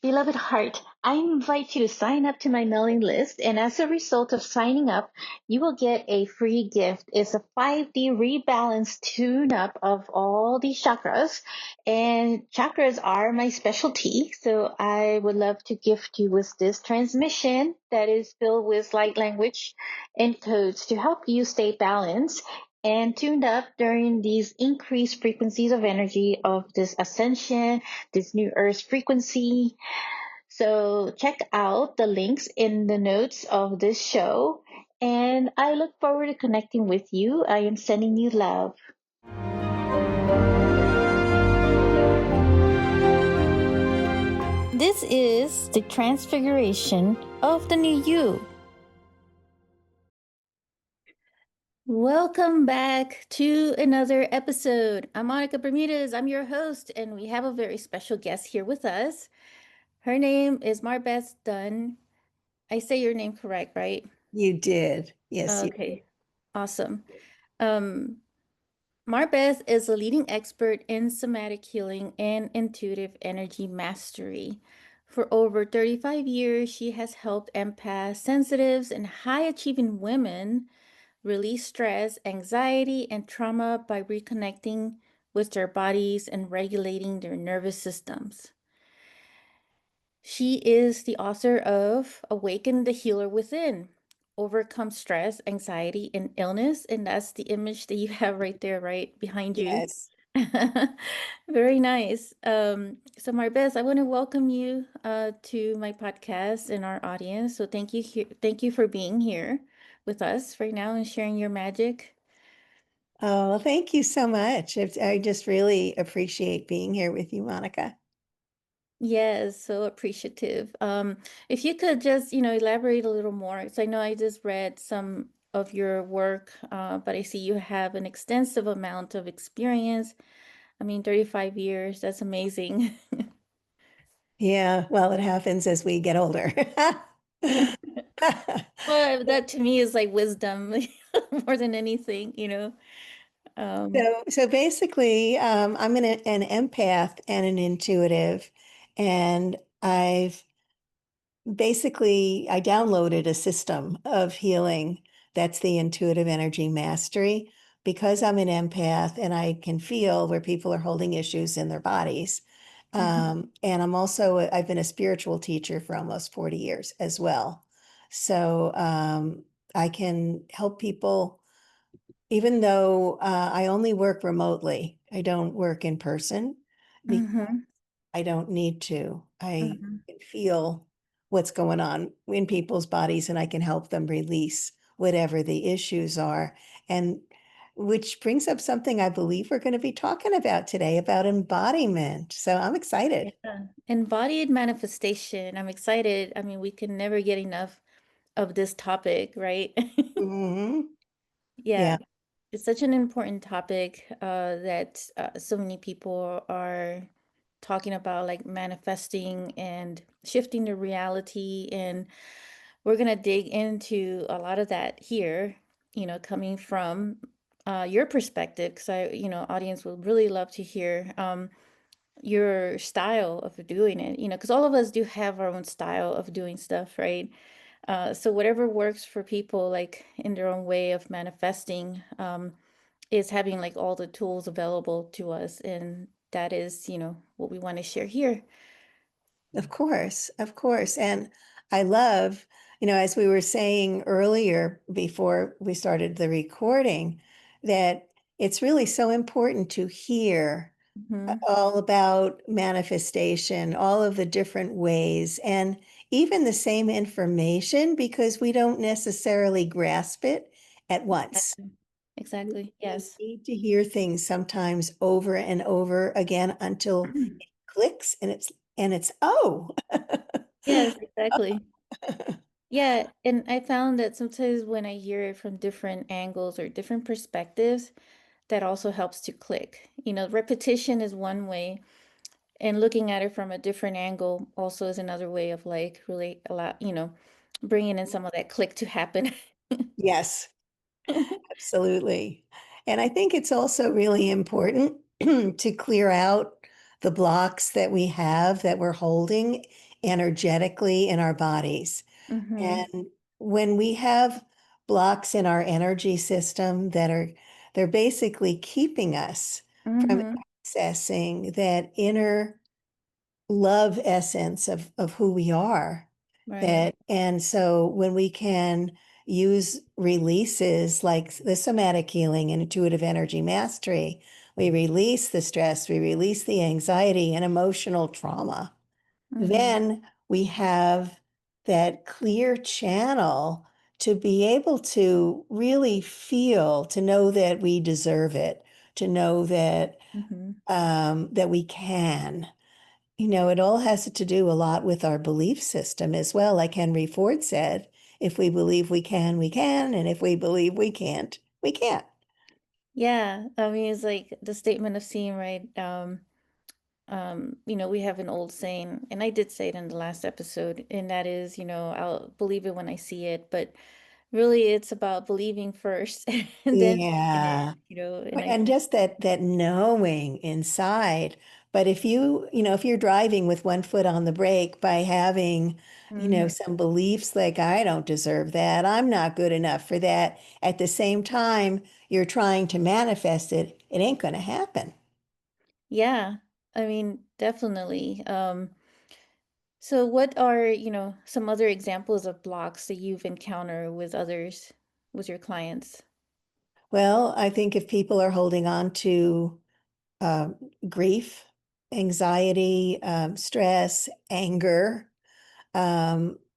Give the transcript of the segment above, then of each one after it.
Beloved heart, I invite you to sign up to my mailing list, and as a result of signing up, you will get a free gift. It's a 5D rebalance tune up of all these chakras, and chakras are my specialty. So I would love to gift you with this transmission that is filled with light language and codes to help you stay balanced and tuned up during these increased frequencies of energy of this ascension, this new earth frequency. So check out the links in the notes of this show. And I look forward to connecting with you. I am sending you love. This is the transfiguration of the new you. Welcome back to another episode. I'm Monica Bermudez. I'm your host, and we have a very special guest here with us. Her name is MarBeth Dunn. I say your name correct, right? You did. Yes, you Okay, awesome. Um, MarBeth is a leading expert in somatic healing and intuitive energy mastery. For over 35 years, she has helped empaths, sensitives, and high achieving women release stress, anxiety, and trauma by reconnecting with their bodies and regulating their nervous systems. She is the author of Awaken the Healer Within, Overcome Stress, Anxiety, and Illness. And that's the image that you have right there, right behind you. Yes. Very nice. So Marbeth, I want to welcome you to my podcast and our audience. So thank you for being here with us right now and sharing your magic. Oh, well, thank you so much. I just really appreciate being here with you, Monica. Yes, so appreciative. If you could just, elaborate a little more, because I know I just read some of your work, but I see you have an extensive amount of experience. I mean, 35 years, that's amazing. Yeah, well, it happens as we get older. Well, that to me is like wisdom more than anything. Um, So basically, I'm an empath and an intuitive, and I downloaded a system of healing that's the intuitive energy mastery because I'm an empath and I can feel where people are holding issues in their bodies. mhm, And I've been a spiritual teacher for almost 40 years as well. So I can help people, even though I only work remotely, I don't work in person. mhm, I don't need to. I mhm. can feel what's going on in people's bodies and I can help them release whatever the issues are. And which brings up something I believe we're going to be talking about today about embodiment. So I'm excited. Yeah. Embodied manifestation. I'm excited. I mean, we can never get enough of this topic, right? Hmm. Yeah. Yeah, It's such an important topic that so many people are talking about, like manifesting and shifting the reality. And we're going to dig into a lot of that here, coming from your perspective, because audience would really love to hear your style of doing it, because all of us do have our own style of doing stuff, right? So whatever works for people, like in their own way of manifesting, is having like all the tools available to us. And that is, what we want to share here. of course, of course. And I love, as we were saying earlier before we started the recording, that it's really so important to hear Hmm. all about manifestation, all of the different ways, and even the same information because we don't necessarily grasp it at once. Exactly. We Exactly. we Yes. need to hear things sometimes over and over again until it clicks and it's oh. Yes, exactly. Yeah, and I found that sometimes when I hear it from different angles or different perspectives, that also helps to click. Repetition is one way, and looking at it from a different angle also is another way of like really bringing in some of that click to happen. Yes, absolutely. And I think it's also really important to clear out the blocks that we have that we're holding energetically in our bodies. Mm-hmm. And when we have blocks in our energy system they're basically keeping us from Mm-hmm. accessing that inner love essence of who we are. Right. And so when we can use releases like the somatic healing and intuitive energy mastery, we release the stress, we release the anxiety and emotional trauma. Mm-hmm. Then we have that clear channel to be able to really feel, to know that we deserve it, to know Mm-hmm. that we can. It all has to do a lot with our belief system as well. Like Henry Ford said, if we believe we can, we can. And if we believe we can't, we can't. Yeah. I mean, it's like the statement of seeing, right? We have an old saying, and I did say it in the last episode, and that is, I'll believe it when I see it, but really it's about believing first and then seeing it, Yeah. and I And think, just that knowing inside. But if you're driving with one foot on the brake by having, hmm, some beliefs like I don't deserve that, I'm not good enough for that, at the same time you're trying to manifest it, it ain't going to happen. yeah, I mean, definitely. So what are, some other examples of blocks that you've encountered with others, with your clients? Well, I think if people are holding on to um, grief, anxiety, stress, anger,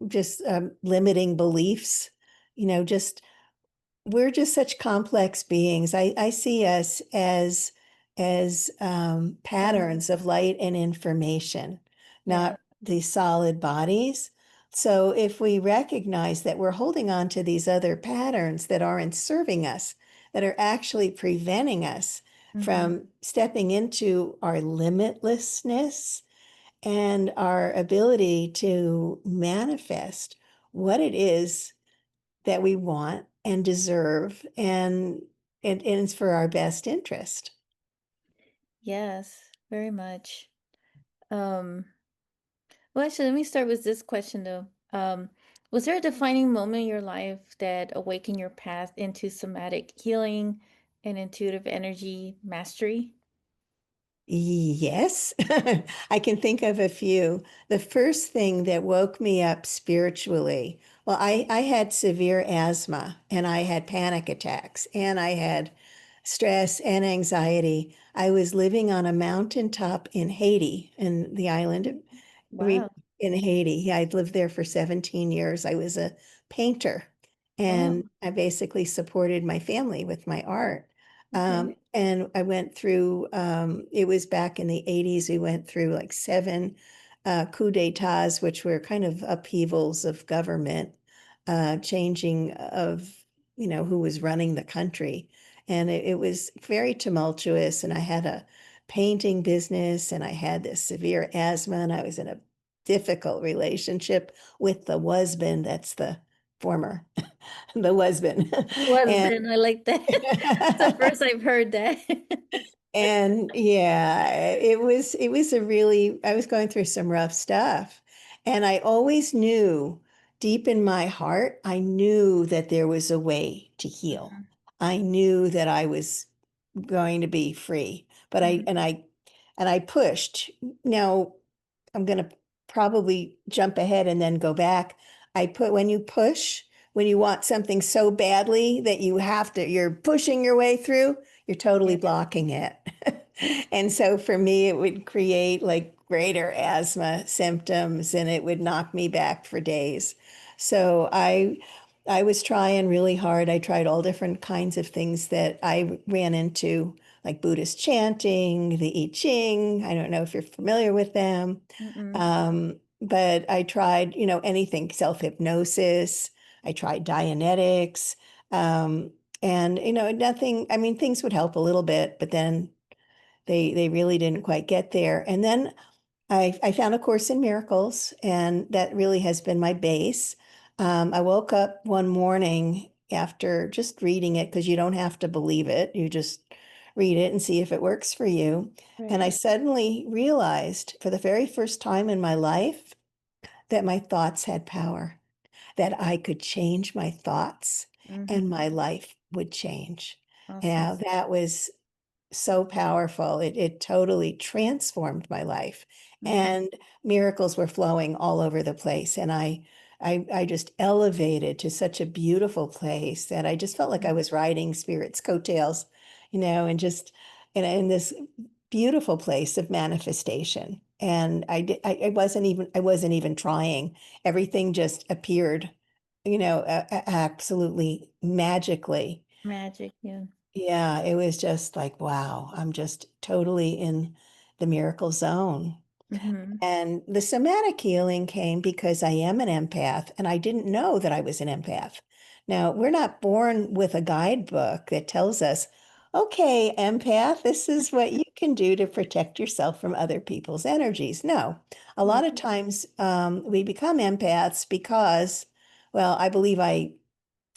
just limiting beliefs, just we're just such complex beings. I see us as Channel. patterns of light and information, Yeah. not these solid bodies. So if we recognize that we're holding on to these other patterns that aren't serving us, that are actually preventing us Mm-hmm. from stepping into our limitlessness and our ability to manifest what it is that we want and deserve, and it's for our best interest. Yes, very much. Um, well, actually, let me start with this question though. Was there a defining moment in your life that awakened your path into somatic healing and intuitive energy mastery? Yes, I can think of a few. The first thing that woke me up spiritually, well, I had severe asthma and I had panic attacks and I had stress and anxiety. I was living on a mountaintop in Haiti, in the island Wow. in Haiti. I'd lived there for 17 years. I was a painter Oh, and I basically supported my family with my art. okay. And I went through, it was back in the 80s, we went through like seven coups d'etats, which were kind of upheavals of government, changing of, who was running the country. And it was very tumultuous. And I had a painting business and I had this severe asthma and I was in a difficult relationship with the husband. That's the former, the husband. And Husband, I like that. It's the first I've heard that. and yeah, it was a really, I was going through some rough stuff. And I always knew deep in my heart, I knew that there was a way to heal. Mhm, I knew that I was going to be free. But I mhm. and I and I pushed. Now I'm going to probably jump ahead and then go back. When you push, when you want something so badly that you're pushing your way through, you're totally Yeah. blocking it. And so for me, it would create like greater asthma symptoms and it would knock me back for days. So I was trying really hard. I tried all different kinds of things that I ran into, like Buddhist chanting, the I Ching. I don't know if you're familiar with them. Mm-mm. But I tried, anything, self-hypnosis. I tried Dianetics. Um, and, nothing, I mean, things would help a little bit, but then they really didn't quite get there. And then I found A Course in Miracles, and that really has been my base. I woke up one morning after just reading it, because you don't have to believe it. You just read it and see if it works for you. And I Right. suddenly realized for the very first time in my life that my thoughts had power, that I could change my thoughts and Mm-hmm. my life would change. Awesome. Yeah, that was so powerful. It totally transformed my life, Mm-hmm. and miracles were flowing all over the place. And I just elevated to such a beautiful place that I just felt like I was riding spirit's coattails, and just in this beautiful place of manifestation. And I wasn't even trying. Everything just appeared, absolutely magically. Magic, yeah. Yeah, it was just like, wow, I'm just totally in the miracle zone. Mm-hmm. And the somatic healing came because I am an empath and I didn't know that I was an empath. Now, we're not born with a guidebook that tells us, okay, empath, this is what you can do to protect yourself from other people's energies. No, a Yeah. lot of times we become empaths because, well, I believe I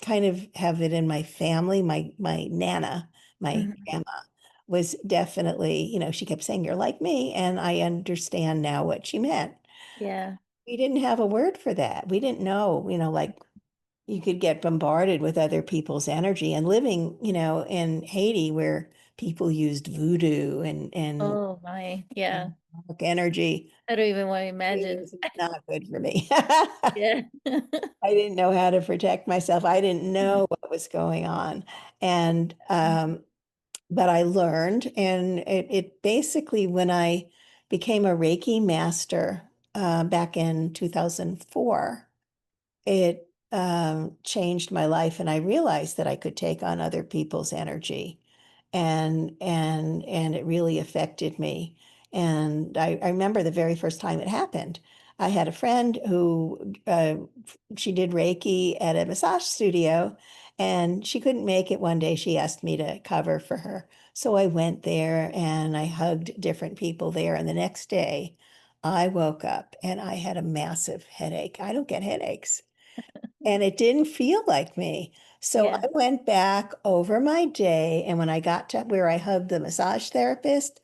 kind of have it in my family. My nana, my Mm-hmm. grandma, was definitely, she kept saying, "You're like me," and I understand now what she meant. Yeah. We didn't have a word for that. We didn't know, like you could get bombarded with other people's energy and living, in Haiti where people used voodoo and Oh my. Yeah. dark energy. I don't even want to It imagine. was not good for me. Yeah. I didn't know how to protect myself. I didn't Mhm. know what was going on. And but I learned, and it basically, when I became a Reiki master back in 2004, it changed my life, and I realized that I could take on other people's energy, and it really affected me. And I remember the very first time it happened. I had a friend who she did Reiki at a massage studio, and she couldn't make it one day. She asked me to cover for her. So I went there and I hugged different people there. And the next day, I woke up and I had a massive headache. I don't get headaches, and it didn't feel like me. So I Yeah. went back over my day, and when I got to where I hugged the massage therapist,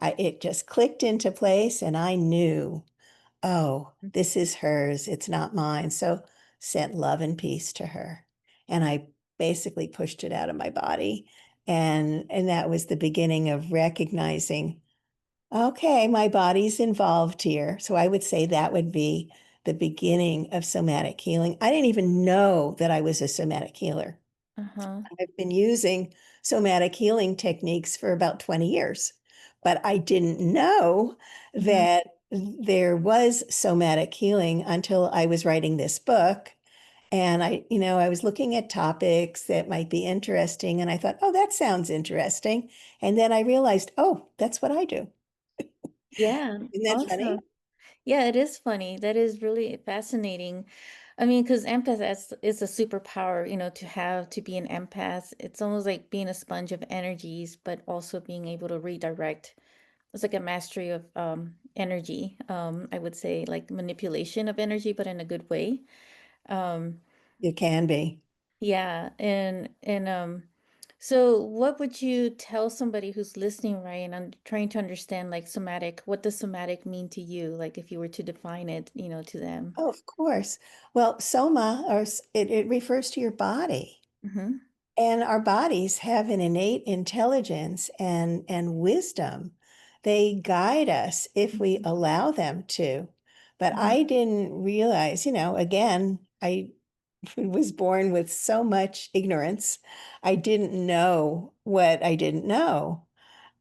it just clicked into place, and I knew, oh, this is hers. It's not mine. So sent love and peace to her. And I basically pushed it out of my body. And that was the beginning of recognizing, okay, my body's involved here. So I would say that would be the beginning of somatic healing. I didn't even know that I was a somatic healer. Uh-huh. I've been using somatic healing techniques for about 20 years, but I didn't know Mm-hmm. that there was somatic healing until I was writing this book. And I was looking at topics that might be interesting, and I thought, oh, that sounds interesting. And then I realized, oh, that's what I do. Yeah. Isn't that funny? Awesome. Yeah, it is funny. That is really fascinating. I mean, because empath is a superpower, to have to be an empath. It's almost like being a sponge of energies, but also being able to redirect. It's like a mastery of energy. I would say like manipulation of energy, but in a good way. Um, It can be. yeah, and so what would you tell somebody who's listening, right, and trying to understand like somatic, what does somatic mean to you? Like if you were to define it, to them. Oh, of course. Well, soma, it refers to your body. Mm-hmm. And our bodies have an innate intelligence and wisdom. They guide us if we allow them to. But Mm-hmm. I didn't realize, again, I was born with so much ignorance. I didn't know what I didn't know.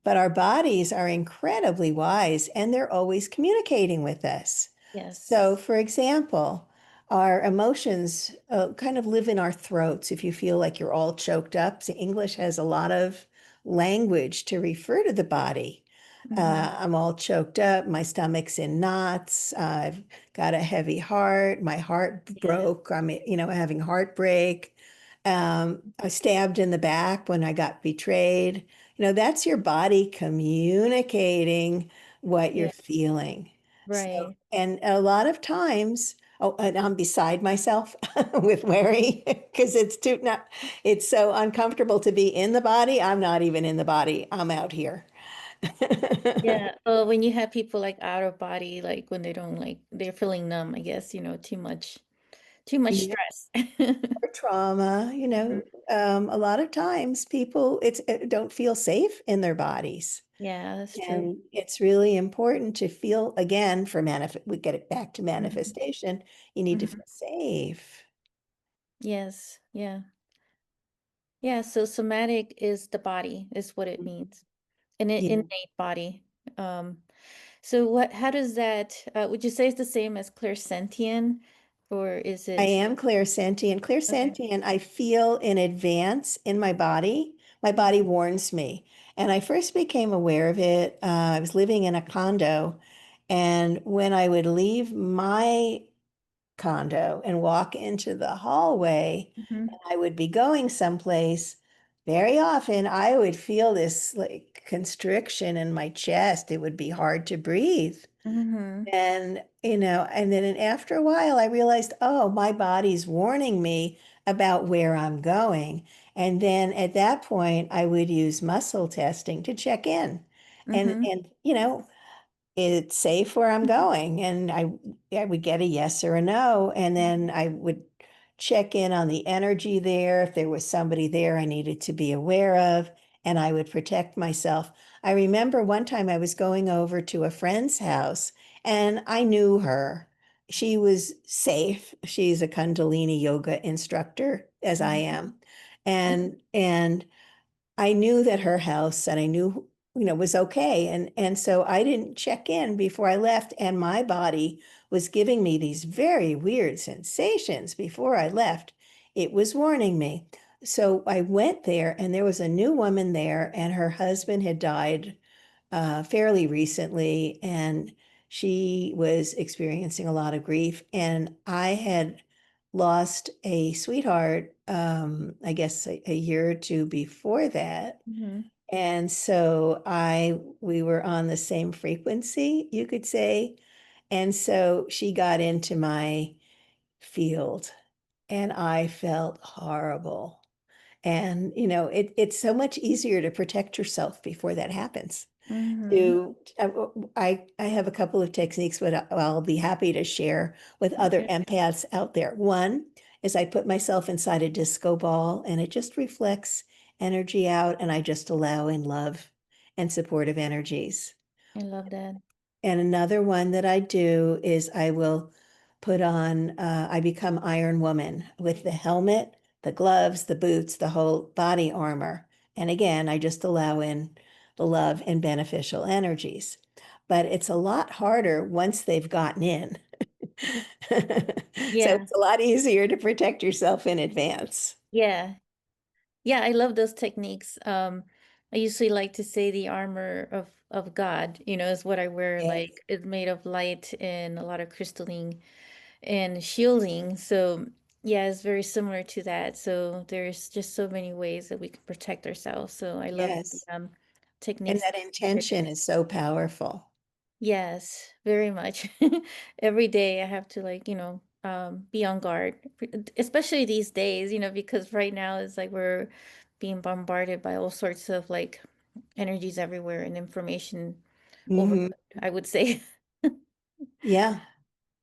But our bodies are incredibly wise and they're always communicating with us. So, Yes. for example, our emotions kind of live in our throats. If you feel like you're all choked up, so English has a lot of language to refer to the body. Mm-hmm. I'm all choked up, my stomach's in knots, I've got a heavy heart, my heart Yeah. broke, I'm, having heartbreak. I was stabbed in the back when I got betrayed. That's your body communicating what you're Yeah. feeling. So, Right. and a lot of times, oh, and I'm beside myself with worry because it's so uncomfortable to be in the body. I'm not even in the body. I'm out here. Yeah. When you have people like out of body, like when they don't like they're feeling numb, I guess, too much Yeah, stress. or trauma, Mhm. a lot of times people don't feel safe in their bodies. Yeah, that's true. And it's really important to feel, again, we get it back to Mhm. manifestation. You need to Mhm. feel safe. Yes. Yeah. Yeah. So somatic is the body, is what it means. An Yeah. innate body. Um, so how does that, would you say it's the same as clairsentient or is I it? am clairsentient. Okay. Clairsentient, I feel in advance in my body. My body warns me. And I first became aware of it. I was living in a condo. And when I would leave my condo and walk into the hallway, Mm-hmm. and I would be going someplace, very often I would feel this like constriction in my chest. It would be hard to breathe. Mm-hmm. And, and then after a while, I realized, oh, my body's warning me about where I'm going. And then at that point, I would use muscle testing to check in. Mm-hmm. It's safe where I'm going. And I would get a yes or a no. And then I would check in on the energy there. If there was somebody there I needed to be aware of, and I would protect myself. I remember one time I was going over to a friend's house and I knew her. She was safe. She's a Kundalini yoga instructor, as I Mm-hmm. am. And I knew that her house and I knew, was okay. And so I didn't check in before I left. And my body was giving me these very weird sensations before I left. It was warning me. So I went there and there was a new woman there and her husband had died fairly recently. And she was experiencing a lot of grief. And I had lost a sweetheart, I guess a year or two before that. Mm-hmm. And so we were on the same frequency, you could say. And so she got into my field and I felt horrible. And, it's so much easier to protect yourself before that happens. Mm-hmm. To I have a couple of techniques, but I'll be happy to share with other Okay. empaths out there. One is I put myself inside a disco ball and it just reflects energy out, and I just allow in love and supportive energies. I love that. And another one that I do is I will I become Iron Woman with the helmet, the gloves, the boots, the whole body armor. And again, I just allow in the love and beneficial energies. But it's a lot harder once they've gotten in. So Yeah. it's a lot easier to protect yourself in advance. Yeah. Yeah, I love those techniques. I usually like to say the armor of God, is what I wear. Yes. Like it's made of light and a lot of crystalline and shielding. So yeah, it's very similar to that. So there's just so many ways that we can protect ourselves. So I love the Yes. And techniques that that you share. intention is so powerful. Yes, very much. Every day I have to like, be on guard, especially these days, because right now it's like we're being bombarded by all sorts of like energies everywhere and information Hmm. overload, I would say. Yeah.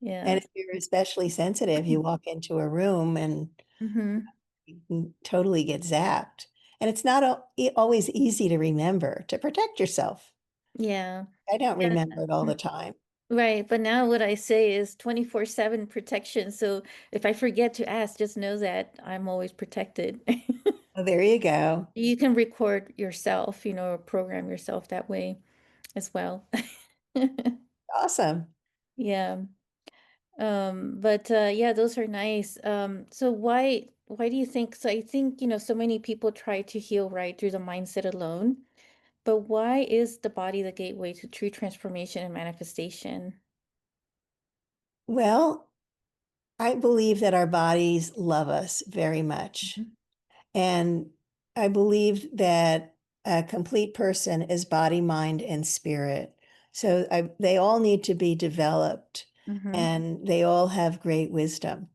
And Yeah. if you're especially sensitive, you walk into a room and Hmm. you can totally get zapped. And it's not always easy to remember to protect yourself. Yeah. I don't Yeah. remember it all the time. Right. But now what I say is 24/7 protection. So if I forget to ask, just know that I'm always protected. Oh, there you go. You can record yourself, or program yourself that way as well. Awesome. Yeah. But yeah, those are nice. So why do you think so I think, so many people try to heal right through the mindset alone, but why is the body the gateway to true transformation and manifestation? Well, I believe that our bodies love us very much. Mhm. And I believe that a complete person is body, mind, and spirit. So they all need to be developed Mhm. and they all have great wisdom.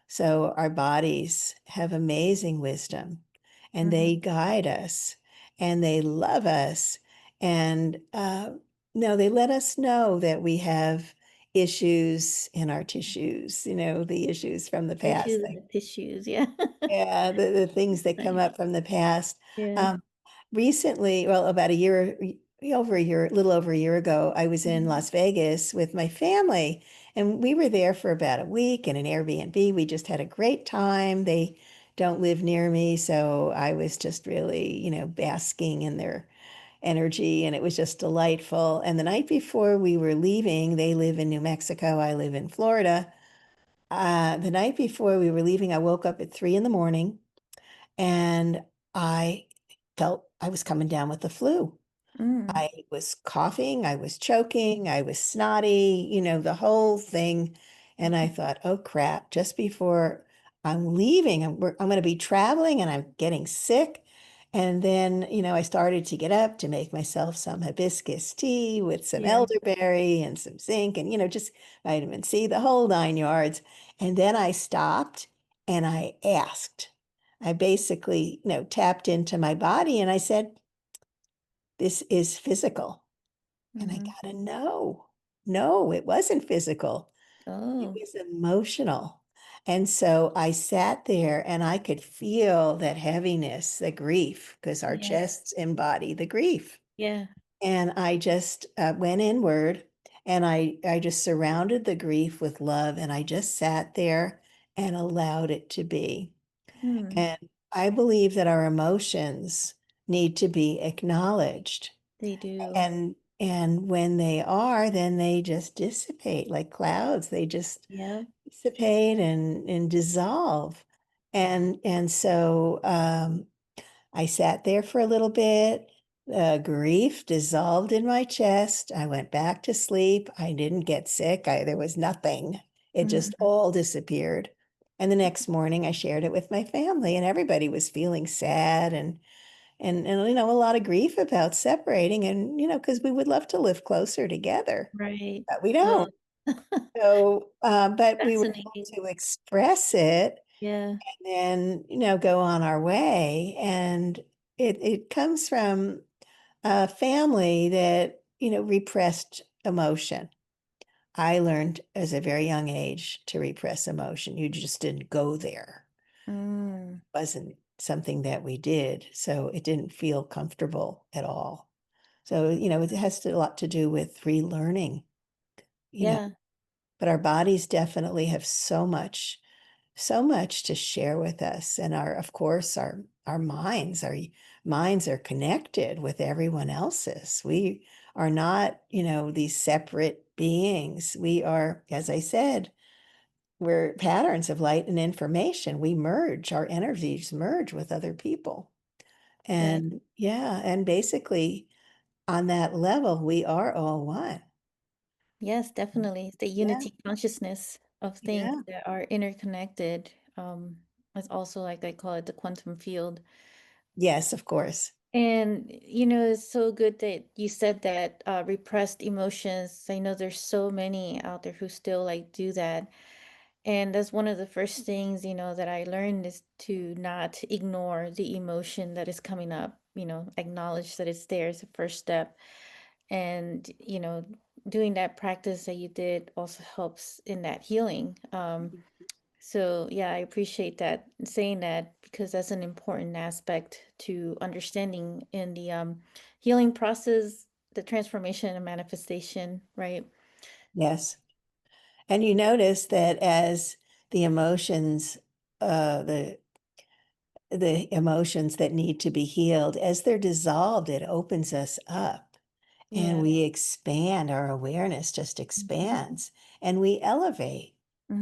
So our bodies have amazing wisdom and Mhm. they guide us and they love us. And no, they let us know that we have issues in our tissues, the issues from the past. Issues in the tissues. Yeah. Yeah, the things that come Nice. up from the past. Yeah. Um, Recently, well, about a year, over a year, a little over a year ago, I was in Mhm. Las Vegas with my family, and we were there for about a week in an Airbnb. We just had a great time. They don't live near me, so I was just really, basking in their energy, and it was just delightful. And the night before we were leaving, they live in New Mexico, I live in Florida. The night before we were leaving, I woke up at 3 in the morning and I felt I was coming down with the flu. Mm. I was coughing, I was choking, I was snotty, the whole thing. And I thought, oh crap, just before I'm leaving, I'm going to be traveling and I'm getting sick. And then, I started to get up to make myself some hibiscus tea with some Yeah. elderberry and some zinc and, just vitamin C, the whole 9 yards. And then I stopped and I asked. I basically, tapped into my body and I said, this is physical. And I Mhm. gotta know. No, it wasn't physical. It Oh, was emotional. And so I sat there and I could feel that heaviness, the grief, because our yeah. chests embody the grief. Yeah. And I just went inward and I just surrounded the grief with love and I just sat there and allowed it to be. Mm. And I believe that our emotions need to be acknowledged. They do. And when they are, then they just dissipate like clouds. They just Yeah. dissipate and dissolve. And so I sat there for a little bit. Grief dissolved in my chest. I went back to sleep. I didn't get sick. There was nothing. It just Mhm. all disappeared. And the next morning, I shared it with my family, and everybody was feeling sad and a lot of grief about separating, and because we would love to live closer together, Right. but we Oh, don't. So, but we were able fascinating. to express it Yeah. and go on our way, and it comes from a family that repressed emotion. I learned as a very young age to repress emotion. You just didn't go there. Mm. Wasn't something that we did, so it didn't feel comfortable at all. So, it has a lot to do with relearning, you know, Yeah. but our bodies definitely have so much to share with us. And of course, our minds are connected with everyone else's. We are not, these separate beings. We are, as I said, we're patterns of light and information. We merge, our energies merge with other people. That And yeah, and basically on that level, we are all one. yes, definitely. It's the Yeah, unity consciousness of things yeah. that are interconnected. It's also like I call it the quantum field. Yes, of course. And it's so good that you said that repressed emotions. I know there's so many out there who still like do that. And that's one of the first things, that I learned is to not ignore the emotion that is coming up, acknowledge that it's there is the first step. And, doing that practice that you did also helps in that healing. So yeah, I appreciate that saying that because that's an important aspect to understanding in the healing process, the transformation and manifestation, right? Yes. And you notice that as the emotions, uh, the the emotions that need to be healed, as they're dissolved, it opens us up and Yeah. we expand, our awareness just expands and we elevate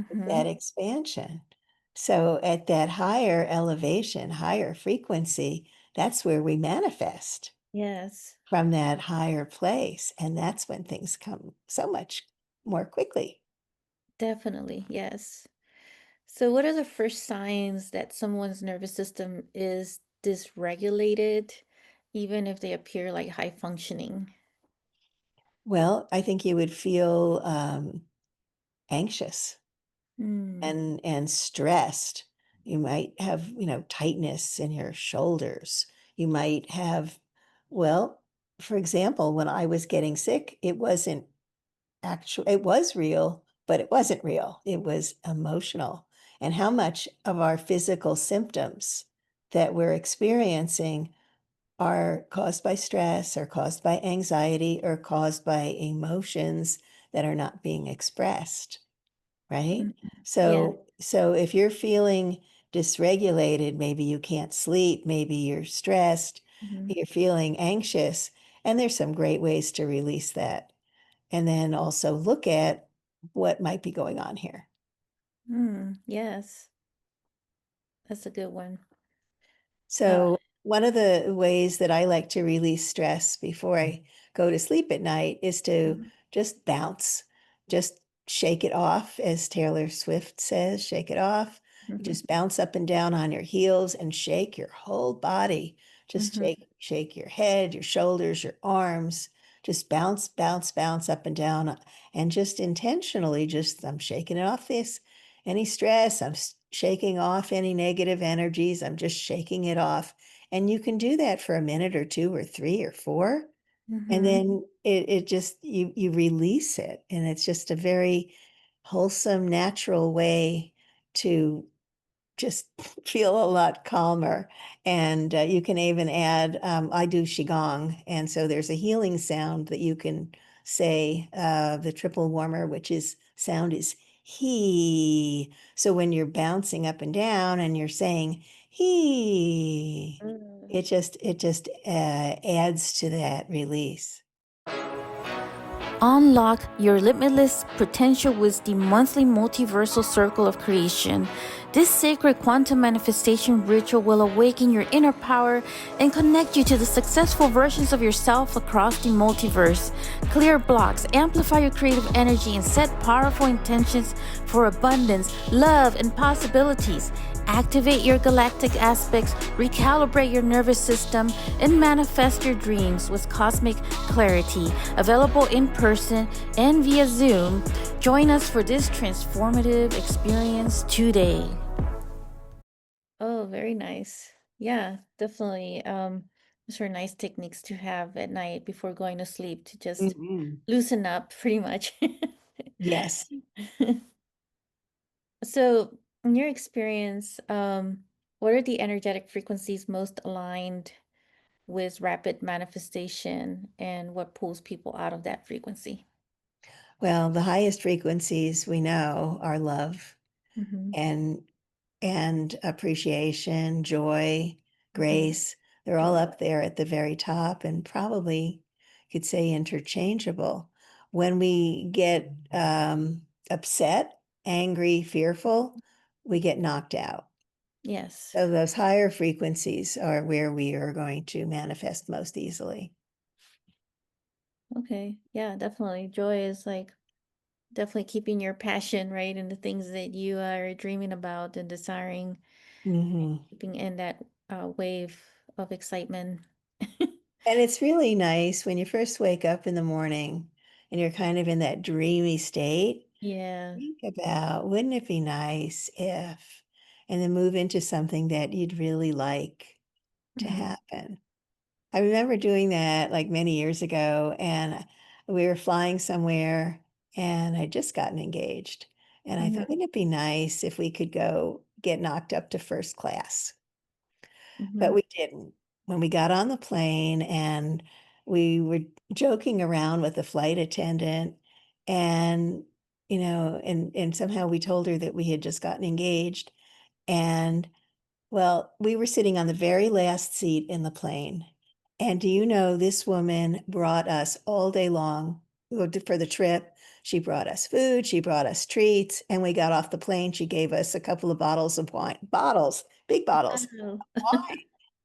with Mm-hmm. that expansion. So at that higher elevation, higher frequency, that's where we manifest Yes, from that higher place. And that's when things come so much more quickly. definitely. Yes. So, what are the first signs that someone's nervous system is dysregulated, even if they appear like high functioning? Well, I think you would feel anxious Mm, and stressed. You might have, tightness in your shoulders. You might have, well, For example, when I was getting sick, it wasn't it was real, but it wasn't real. It was emotional. And how much of our physical symptoms that we're experiencing are caused by stress or caused by anxiety or caused by emotions that are not being expressed, right? Mhm. Yeah. So if you're feeling dysregulated, maybe you can't sleep, maybe you're stressed, Mhm. you're feeling anxious, and there's some great ways to release that. And then also look at what might be going on here. Yes, that's a good one. Uh, So, one of the ways that I like to release stress before I go to sleep at night is to mhm, just bounce, just shake it off, as Taylor Swift says, shake it off. You mhm, just bounce up and down on your heels and shake your whole body. Just mhm, shake your head, your shoulders, your arms. Just bounce, bounce, bounce up and down, and just intentionally, just I'm shaking it off this any stress, shaking off any negative energies, I'm just shaking it off. And you can do that for a minute or 2 or 3 or 4, and mhm. then it just you release it, and it's just a very wholesome, natural way to just feel a lot calmer. And you can even add, I do Qigong. And so there's a healing sound that you can say, the triple warmer, which is sound is he. So when you're bouncing up and down and you're saying he, Mm. it just adds to that release. Unlock your limitless potential with the monthly multiversal circle of creation. This sacred quantum manifestation ritual will awaken your inner power and connect you to the successful versions of yourself across the multiverse. Clear blocks, amplify your creative energy, and set powerful intentions for abundance, love, and possibilities. Activate your galactic aspects, recalibrate your nervous system, and manifest your dreams with cosmic clarity. Available in person and via Zoom. Join us for this transformative experience today. Oh, very nice. Yeah, definitely. Those are nice techniques to have at night before going to sleep to just Mhm. loosen up, pretty much. Yes. So, in your experience, what are the energetic frequencies most aligned with rapid manifestation, and what pulls people out of that frequency? Well, the highest frequencies we know are love Mm-hmm. and appreciation, joy, Mm-hmm. grace. They're all up there at the very top and probably could say interchangeable. When we get upset, angry, fearful, we get knocked out. Yes. So those higher frequencies are where we are going to manifest most easily. Okay. Yeah, definitely. Joy is like definitely keeping your passion, right, and the things that you are dreaming about and desiring, Mhm. keeping in that wave of excitement. And it's really nice when you first wake up in the morning and you're kind of in that dreamy state. Yeah. Think about, wouldn't it be nice if, and then move into something that you'd really like to Mm-hmm. happen. I remember doing that like many years ago, and we were flying somewhere, and I'd just gotten engaged. And I thought, Mm-hmm. wouldn't it be nice if we could go get knocked up to first class? But Mm-hmm. we didn't. When we got on the plane and we were joking around with the flight attendant and, and somehow we told her that we had just gotten engaged. And well, we were sitting on the very last seat in the plane. And do you know this woman brought us all day long for the trip? She brought us food, she brought us treats, and we got off the plane. She gave us a couple of bottles of wine, big bottles. Wow.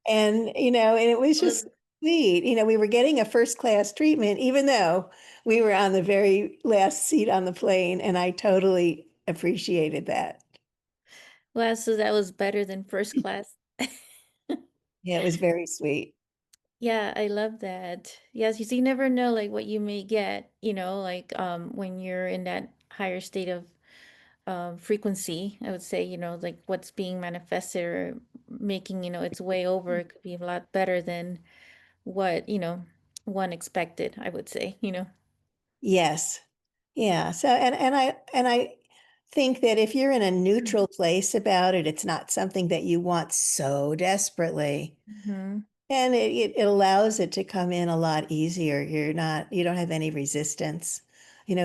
And it was just Well, sweet. We were getting a first class treatment, even though we were on the very last seat on the plane, and I totally appreciated that. wow, so that was better than first class. Yeah, it was very sweet. Yeah, I love that. Yes, you see, you never know like what you may get, like when you're in that higher state of frequency, I would say, like what's being manifested or making, its way over, it could be a lot better than what, one expected, I would say, you know. Yes. Yeah. So and I think that if you're in a neutral place about it, it's not something that you want so desperately. Mm-hmm. And it allows it to come in a lot easier. You don't have any resistance.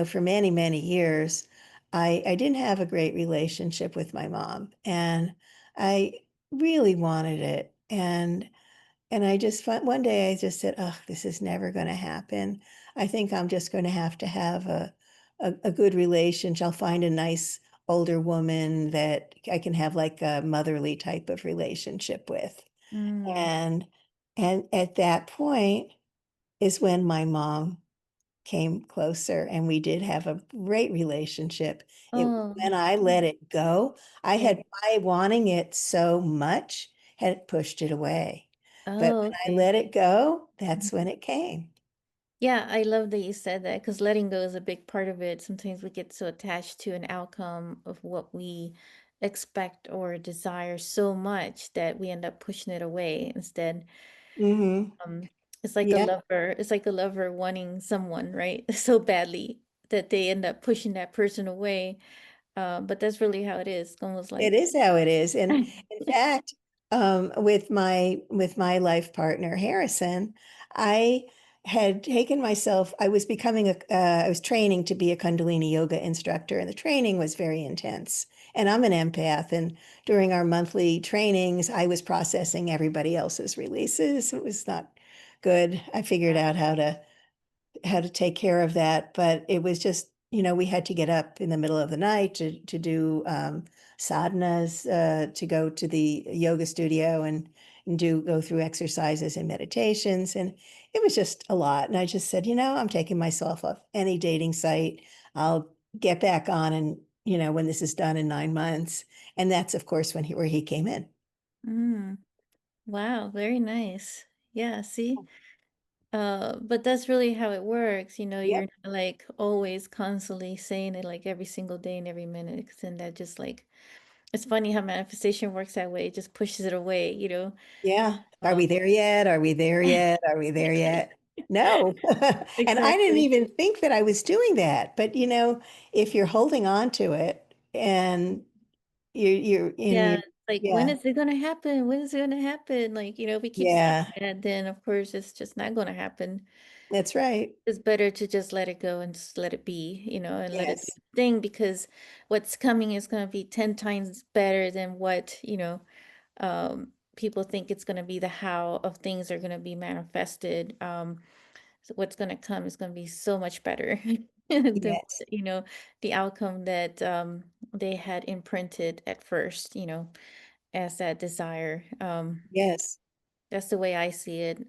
For many, many years, I didn't have a great relationship with my mom, and I really wanted it. And I just one day I just said, "Oh, this is never going to happen. I think I'm just going to have a good relationship. I'll find a nice older woman that I can have like a motherly type of relationship with." Mm. And and at that point is when my mom came closer, and we did have a great relationship. It was Oh, when I let it go, yeah. I wanting it so much had pushed it away. But Oh, when I okay. let it go, Mhm. that's when it came. Yeah, I love that you said that because letting go is a big part of it. Sometimes we get so attached to an outcome of what we expect or desire so much that we end up pushing it away instead. Hmm. Um, it's like a Yeah, lover, it's like a lover wanting someone, right? So badly that they end up pushing that person away. But that's really how it is. Almost it like is how it is. And in fact, with my life partner Harrison, I had taken myself. I was becoming I was training to be a Kundalini yoga instructor, and the training was very intense. And I'm an empath, and during our monthly trainings, I was processing everybody else's releases. It was not good. I figured out how to take care of that. But it was just, we had to get up in the middle of the night to do sadhanas, to go to the yoga studio and go through exercises and meditations. And it was just a lot. And I just said, I'm taking myself off any dating site. I'll get back on and, when this is done in 9 months. And that's, of course, where he came in. mm, wow, very nice. Yeah, see? But that's really how it works. You're Yep. not like always constantly saying it like every single day and every minute, because then that just like it's funny how manifestation works that way. It just pushes it away. Yeah. Are Um, we there yet? Are we there yet? Are we there yet? No. And I didn't exactly. even think that I was doing that. But if you're holding on to it and you're in Yeah, your, it's like when yeah, is it gonna happen? When is it gonna happen? Like, we keep saying yeah, that, then of course it's just not gonna happen. that's right. It's better to just let it go and just let it be, and let it do Yes. the thing because what's coming is gonna be 10 times better than what, people think it's gonna be. The how of things are gonna be manifested. So what's gonna come is gonna be so much better than Yes. the outcome that they had imprinted at first, as that desire. Yes. That's the way I see it.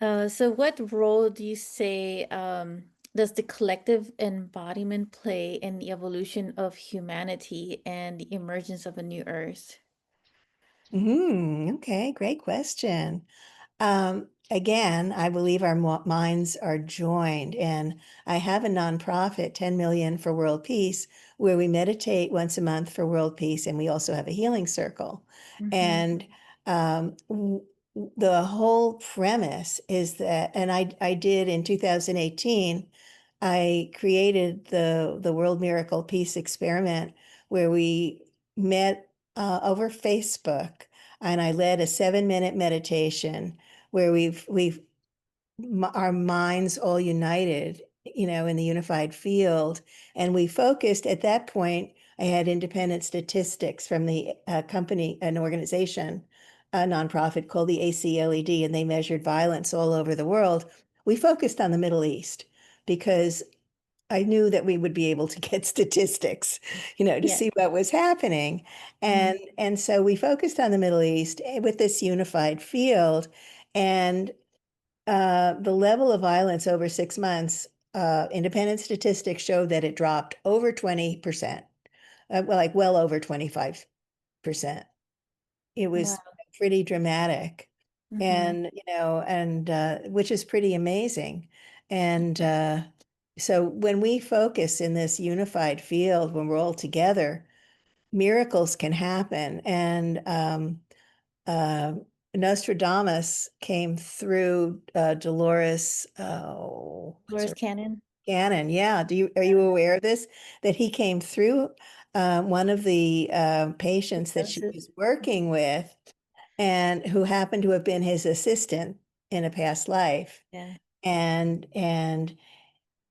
So what role do you say does the collective embodiment play in the evolution of humanity and the emergence of a new Earth? Okay. Great question. Again, I believe our minds are joined, and I have a nonprofit, 10 million for world peace, where we meditate once a month for world peace, and we also have a healing circle. Mm-hmm. And the whole premise is that, and I did in 2018, I created the World Miracle Peace Experiment, where we met over Facebook, and I led a 7-minute meditation where we've our minds all united, in the unified field. And we focused at that point. I had independent statistics from the company, an organization, a nonprofit called the ACLED, and they measured violence all over the world. We focused on the Middle East because I knew that we would be able to get statistics, to Yeah. see what was happening. Mm-hmm. And so we focused on the Middle East with this unified field. And the level of violence over 6 months, independent statistics showed that it dropped over 20%, well over 25%. It Wow. was pretty dramatic, Mm-hmm. and which is pretty amazing. And so when we focus in this unified field, when we're all together, miracles can happen. And uh, Nostradamus came through Dolores, what's Dolores her Cannon. Cannon. Yeah. Are you aware of this? That he came through one of the patients that she Hypnosis. was working with and who happened to have been his assistant in a past life. Yeah. And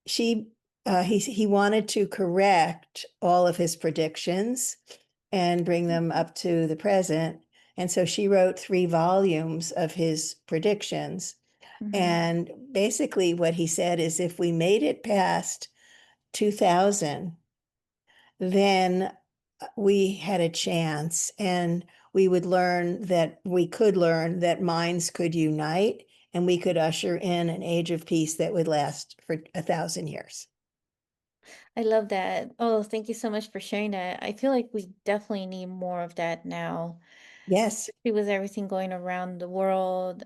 she he wanted to correct all of his predictions and bring them up to the present. And so she wrote 3 volumes of his predictions. Mhm. And basically what he said is if we made it past 2000, then we had a chance, and we could learn that minds could unite, and we could usher in an age of peace that would last for 1,000 years. I love that. Oh, thank you so much for sharing that. I feel like we definitely need more of that now. Yes, With everything going around the world,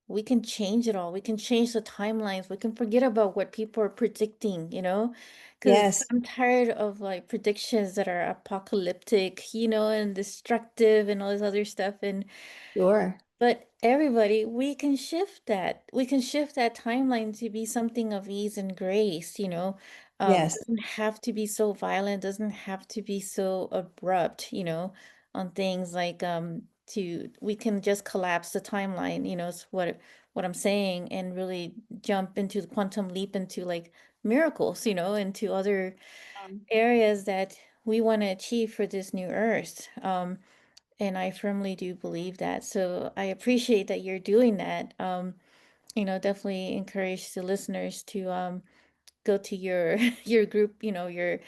we can change it all. We can change the timelines. We can forget about what people are predicting, because yes, I'm tired of like predictions that are apocalyptic, and destructive and all this other stuff. sure. But everybody, we can shift that. We can shift that timeline to be something of ease and grace, Yes. doesn't have to be so violent, doesn't have to be so abrupt, on things like to we can just collapse the timeline, is what I'm saying, and really jump into the quantum leap into like miracles, into other areas that we want to achieve for this new earth. And I firmly do believe that. So I appreciate that you're doing that. Definitely encourage the listeners to go to your your group, your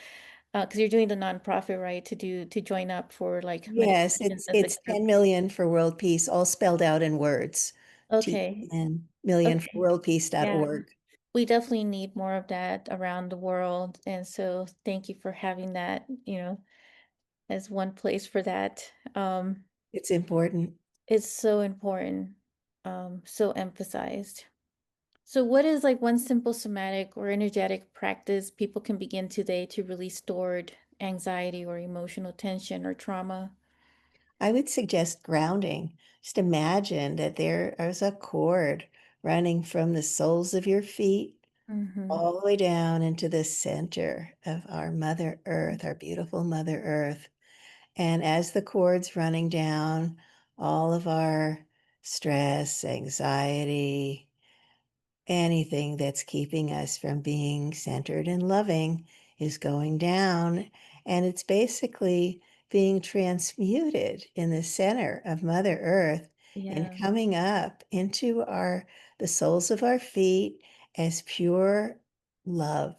because you're doing the nonprofit, right? To join up for like Yes, meditation it's as a it's group. 10 million for world peace, all spelled out in words. Okay. TN million for Okay. Yeah. worldpeace.org. We definitely need more of that around the world. And so thank you for having that, as one place for that. It's important. It's so important, so emphasized. So, what is like one simple somatic or energetic practice people can begin today to release stored anxiety or emotional tension or trauma? I would suggest grounding. Just imagine that there is a cord running from the soles of your feet Mm-hmm. all the way down into the center of our Mother Earth, our beautiful Mother Earth. And as the cord's running down, all of our stress, anxiety, anything that's keeping us from being centered and loving is going down. And it's basically being transmuted in the center of Mother Earth and Yeah. coming up into the soles of our feet as pure love.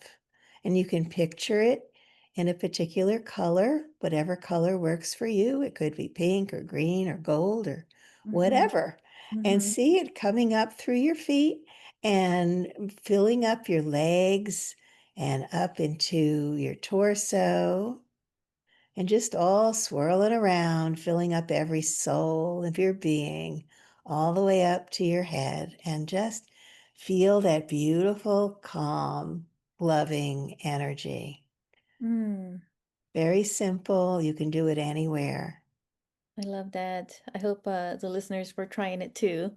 And you can picture it in a particular color, whatever color works for you. It could be pink or green or gold or Mm-hmm. whatever. And Mm-hmm. see it coming up through your feet and filling up your legs and up into your torso and just all swirling around, filling up every soul of your being, all the way up to your head. And just feel that beautiful, calm, loving energy. Mm, Very simple. You can do it anywhere. I love that. I hope the listeners were trying it too.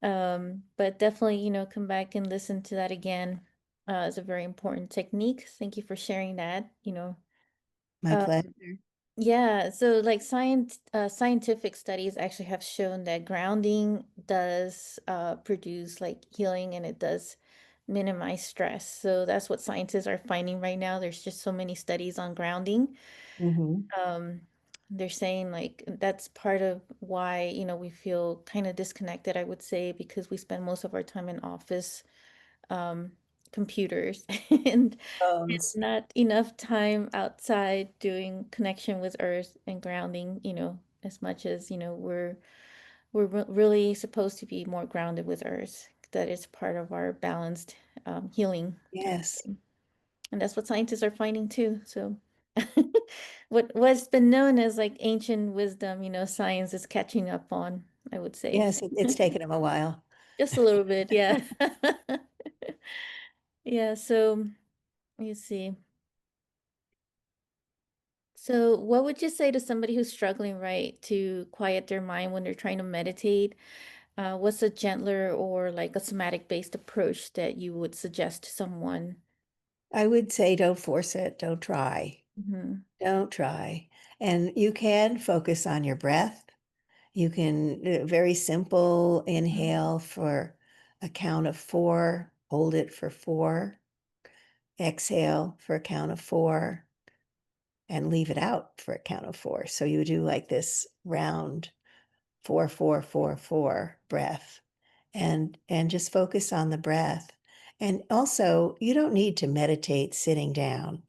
But definitely, come back and listen to that again. It's a very important technique. Thank you for sharing that. My Uh, pleasure. Yeah, so like scientific studies actually have shown that grounding does produce like healing, and it does minimize stress. So that's what scientists are finding right now. There's just so many studies on grounding. Hmm. Um, they're saying like that's part of why, we feel kind of disconnected, I would say, because we spend most of our time in office um, computers and Bones. not enough time outside doing connection with earth and grounding, as much as, we're really supposed to be more grounded with earth. That is part of our balanced healing, I would Yes. say. And that's what scientists are finding too. So what's been known as like ancient wisdom, science is catching up on, I would say. Yes, it's taken them a while. Just a little bit, yeah. Yeah, so you see. So, what would you say to somebody who's struggling, right, to quiet their mind when they're trying to meditate? What's a gentler or like a somatic based approach that you would suggest to someone? I would say don't force it, don't try. Hmm. Don't try. And you can focus on your breath. You can very simple inhale for a count of 4, hold it for 4, exhale for a count of 4, and leave it out for a count of 4. So you do like this round 4, 4, 4, 4 breath, and just focus on the breath. And also, you don't need to meditate sitting down.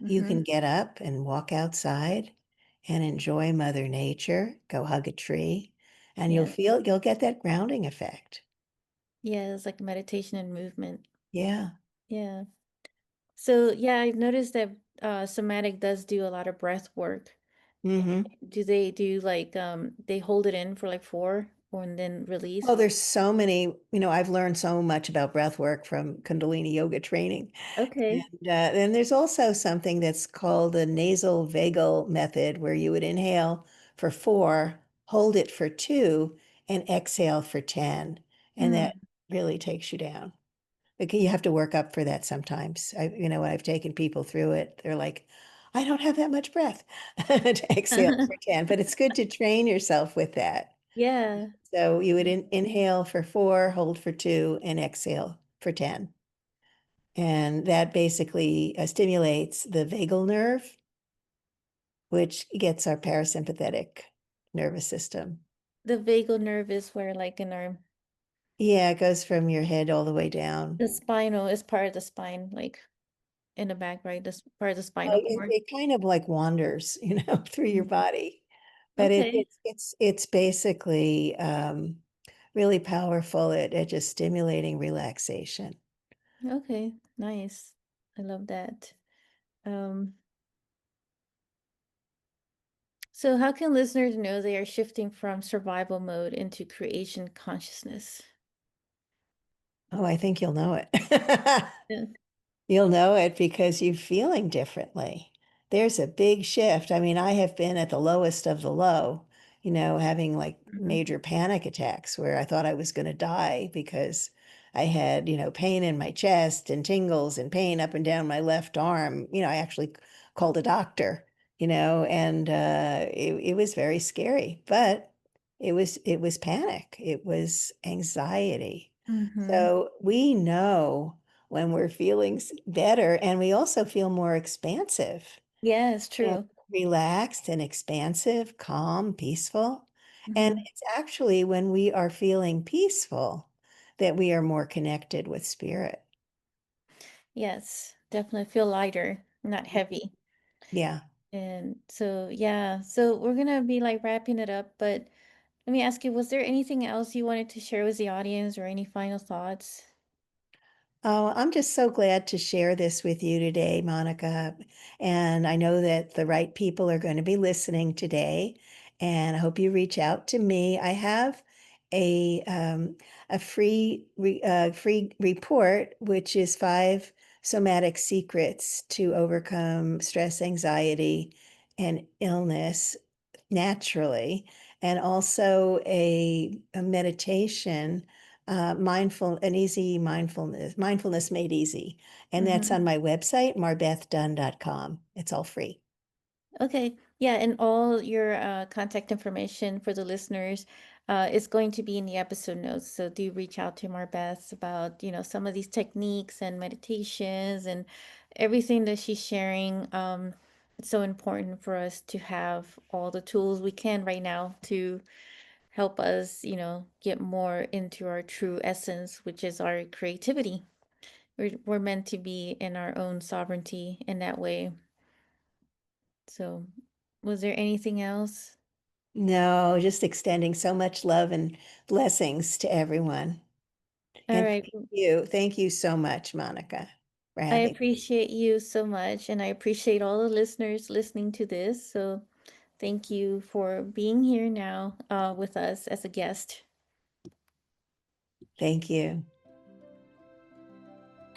You Hmm. can get up and walk outside and enjoy Mother Nature, go hug a tree, and Yeah. you'll get that grounding effect. Yeah, it's like meditation and movement. Yeah. Yeah. So, yeah, I've noticed that somatic does do a lot of breath work. Mhm. Do they do like they hold it in for like 4 or and then Oh, release? there's so many, I've learned so much about breath work from Kundalini yoga training. Okay. And then there's also something that's called the nasal vagal method, where you would inhale for 4, hold it for 2, and exhale for 10. And that Mm. really takes you down. Okay, you have to work up for that sometimes. When I've taken people through it, they're like, I don't have that much breath to exhale for 10, but it's good to train yourself with that. Yeah. So you would inhale for 4, hold for 2, and exhale for 10. And that basically stimulates the vagal nerve, which gets our parasympathetic nervous system. The vagal nerve is where like in our Yeah, it goes from your head all the way down. the spinal is part of the spine, like in the back, right? This part of the spinal It, cord. it kind of like wanders, through your Mhm. body. But Okay. it's basically really powerful at just stimulating relaxation. Okay. Nice. I love that. Um, so how can listeners know they are shifting from survival mode into creation consciousness? Oh, I think you'll know it. Yeah. You'll know it because you're feeling differently. There's a big shift. I mean, I have been at the lowest of the low, having like Mhm. major panic attacks where I thought I was going to die because I had, pain in my chest and tingles and pain up and down my left arm. I actually called a doctor, and it was very scary, but it was panic. It was anxiety. Mhm. So we know when we're feeling better, and we also feel more expansive Yeah, it's and true. relaxed and expansive, calm, peaceful. And Mhm. it's actually when we are feeling peaceful that we are more connected with spirit. Yes, definitely feel lighter, not heavy. Yeah. And so, yeah, so we're gonna be like wrapping it up, but let me ask you, was there anything else you wanted to share with the audience or any final thoughts? Oh, I'm just so glad to share this with you today, Monica. And I know that the right people are going to be listening today. And I hope you reach out to me. I have a free report, which is 5 somatic secrets to overcome stress, anxiety, and illness naturally, and also a meditation, an easy mindfulness made easy. And that's Hmm. on my website, marbethdunn.com. It's all free. Okay. Yeah, and all your contact information for the listeners is going to be in the episode notes. So do reach out to Marbeth about, some of these techniques and meditations and everything that she's sharing. It's so important for us to have all the tools we can right now to help us, get more into our true essence, which is our creativity. We're meant to be in our own sovereignty in that way. So, was there anything else? No, just extending so much love and blessings to everyone. All And right. thank you. Thank you so much, Monica, for I having me. appreciate you so much, and I appreciate all the listeners listening to this. So, thank you for being here now with us as a guest. Thank you.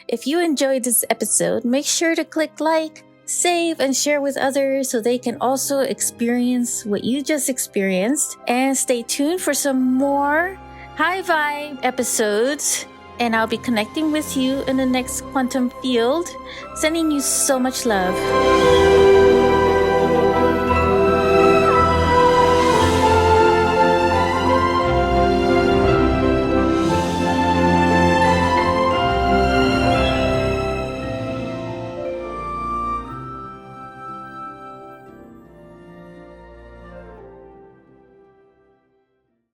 If you enjoyed this episode, make sure to click like, save and share with others so they can also experience what you just experienced. And stay tuned for some more high vibe episodes. And I'll be connecting with you in the next quantum field. Sending you so much love.